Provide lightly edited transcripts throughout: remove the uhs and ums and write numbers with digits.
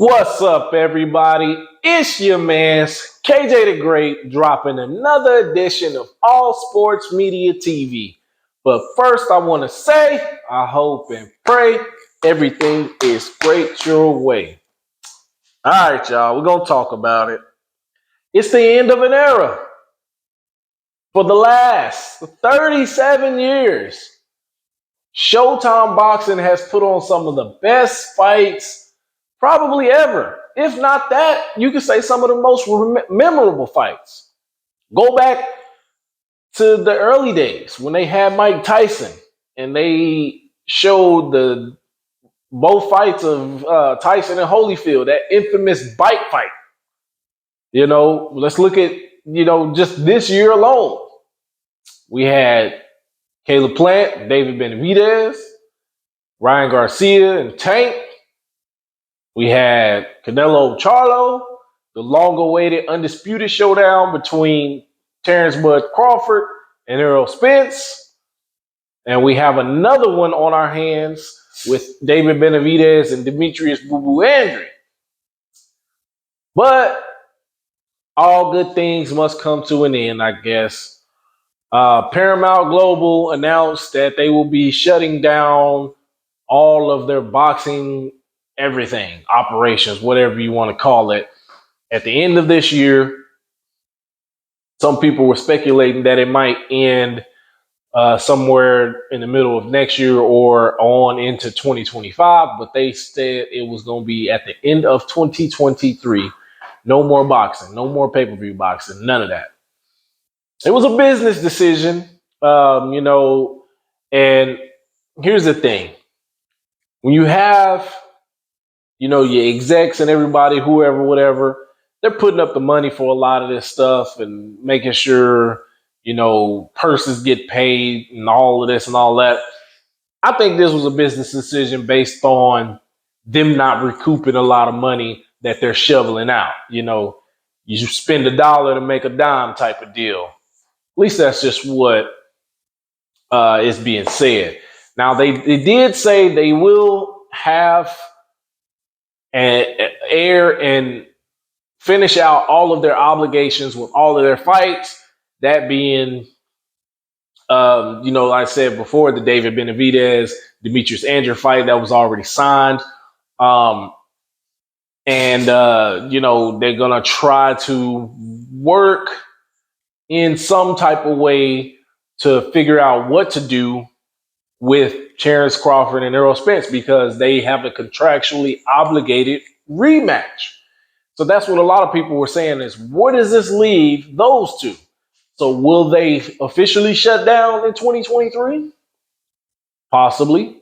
What's up, everybody? It's your man's KJ the Great dropping another edition of All Sports Media TV. But first, I want to say I hope and pray everything is great your way. All right, y'all, we're going to talk about it. It's the end of an era. For the last 37 years, Showtime Boxing has put on some of the best fights probably ever. If not that, you could say some of the most memorable fights. Go back to the early days when they had Mike Tyson and they showed the both fights of Tyson and Holyfield, that infamous bike fight. Let's look at, just this year alone. We had Caleb Plant, David Benavidez, Ryan Garcia, and Tank. We had Canelo Charlo, the long-awaited undisputed showdown between Terrence Bud Crawford and Errol Spence. And we have another one on our hands with David Benavidez and Demetrius Boo Boo Andre. But all good things must come to an end, I guess. Paramount Global announced that they will be shutting down all of their boxing everything, operations, whatever you want to call it, at the end of this year. Some people were speculating that it might end somewhere in the middle of next year or on into 2025, but they said it was going to be at the end of 2023. No more boxing, no more pay-per-view boxing, none of that. It was a business decision, and here's the thing. When you have, your execs and everybody, whoever, whatever, they're putting up the money for a lot of this stuff and making sure, purses get paid and all of this and all that. I think this was a business decision based on them not recouping a lot of money that they're shoveling out. You spend $1 to make a dime type of deal. At least that's just what is being said. Now, they did say they will have and air and finish out all of their obligations with all of their fights. That being, like I said before, the David Benavidez, Demetrius Andre fight that was already signed. They're going to try to work in some type of way to figure out what to do with Terrence Crawford and Errol Spence because they have a contractually obligated rematch. So that's what a lot of people were saying is, where does this leave those two? So will they officially shut down in 2023? Possibly.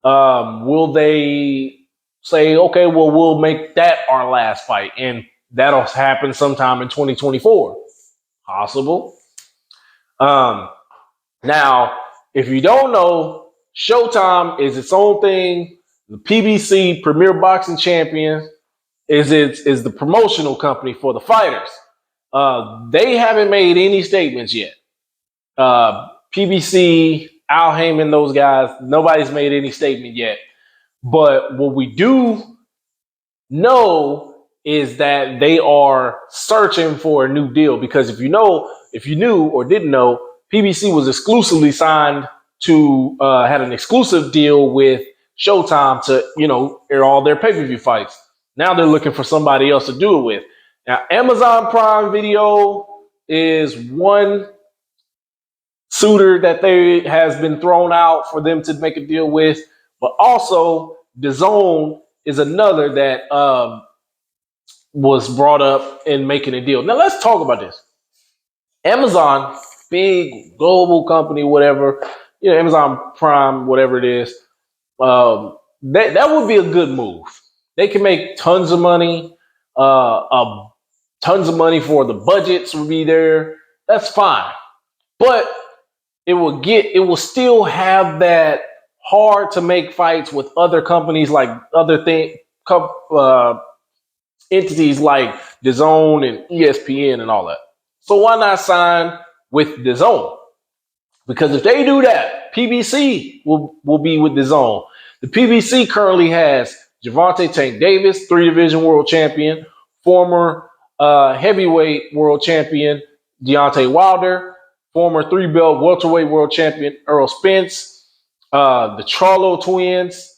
Will they say, okay, well, we'll make that our last fight and that'll happen sometime in 2024? Possible. Now, if you don't know, Showtime is its own thing. The PBC, Premier Boxing Champions, is the promotional company for the fighters. They haven't made any statements yet. PBC, Al Heyman, those guys, nobody's made any statement yet. But what we do know is that they are searching for a new deal because if you knew or didn't know, PBC was exclusively signed to had an exclusive deal with Showtime to, air all their pay-per-view fights. Now they're looking for somebody else to do it with. Now, Amazon Prime Video is one suitor that has been thrown out for them to make a deal with, but also DAZN is another that was brought up in making a deal. Now let's talk about this. Amazon, big global company, whatever, Amazon Prime, whatever it is, that would be a good move. They can make tons of money, tons of money for the budgets will be there. That's fine, but it will still have that hard to make fights with other companies like other entities like DAZN and ESPN and all that. So why not sign with DAZN? Because if they do that, PBC will be with DAZN. The PBC currently has Gervonta Tank Davis, 3-division world champion. Former heavyweight world champion Deontay Wilder. Former 3-belt welterweight world champion Errol Spence. The Charlo twins.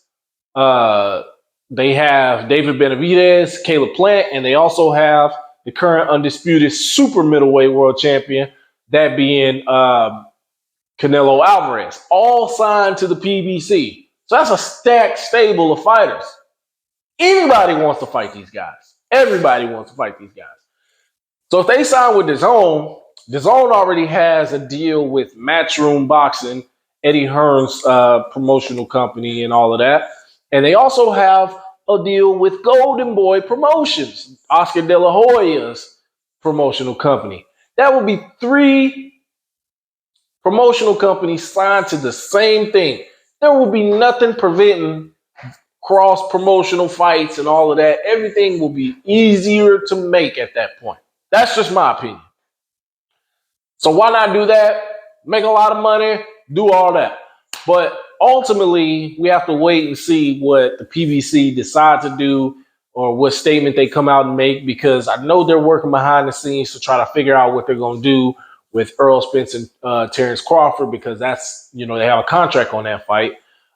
They have David Benavidez, Caleb Plant, and they also have the current undisputed super middleweight world champion, that being Canelo Alvarez, all signed to the PBC. So that's a stacked stable of fighters. Anybody wants to fight these guys. Everybody wants to fight these guys. So if they sign with DAZN already has a deal with Matchroom Boxing, Eddie Hearn's promotional company and all of that. And they also have a deal with Golden Boy Promotions, Oscar De La Hoya's promotional company. That would be 3 promotional companies signed to the same thing. There will be nothing preventing cross-promotional fights and all of that. Everything will be easier to make at that point. That's just my opinion. So why not do that? Make a lot of money, do all that. But ultimately, we have to wait and see what the PBC decide to do or what statement they come out and make, because I know they're working behind the scenes to try to figure out what they're going to do with Errol Spence and Terrence Crawford, because that's, they have a contract on that fight.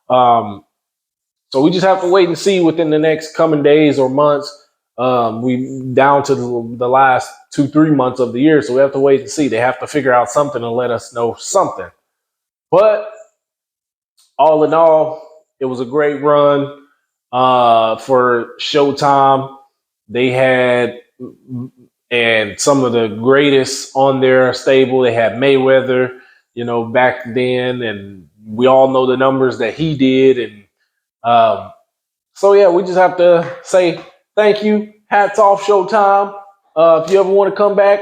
So we just have to wait and see within the next coming days or months. We down to the last 2-3 months of the year, so we have to wait and see. They have to figure out something and let us know something. But all in all, it was a great run for Showtime. They had and some of the greatest on their stable. They had Mayweather, back then, and we all know the numbers that he did. And so, yeah, we just have to say thank you. Hats off, Showtime. If you ever want to come back,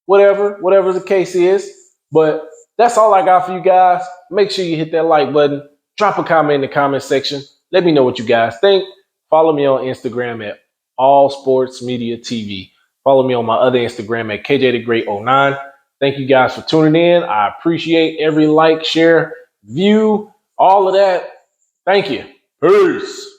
whatever the case is. But that's all I got for you guys. Make sure you hit that like button. Drop a comment in the comment section. Let me know what you guys think. Follow me on Instagram at All Sports Media TV. Follow me on my other Instagram at KJ the Great 09. Thank you guys for tuning in. I appreciate every like, share, view, all of that. Thank you. Peace.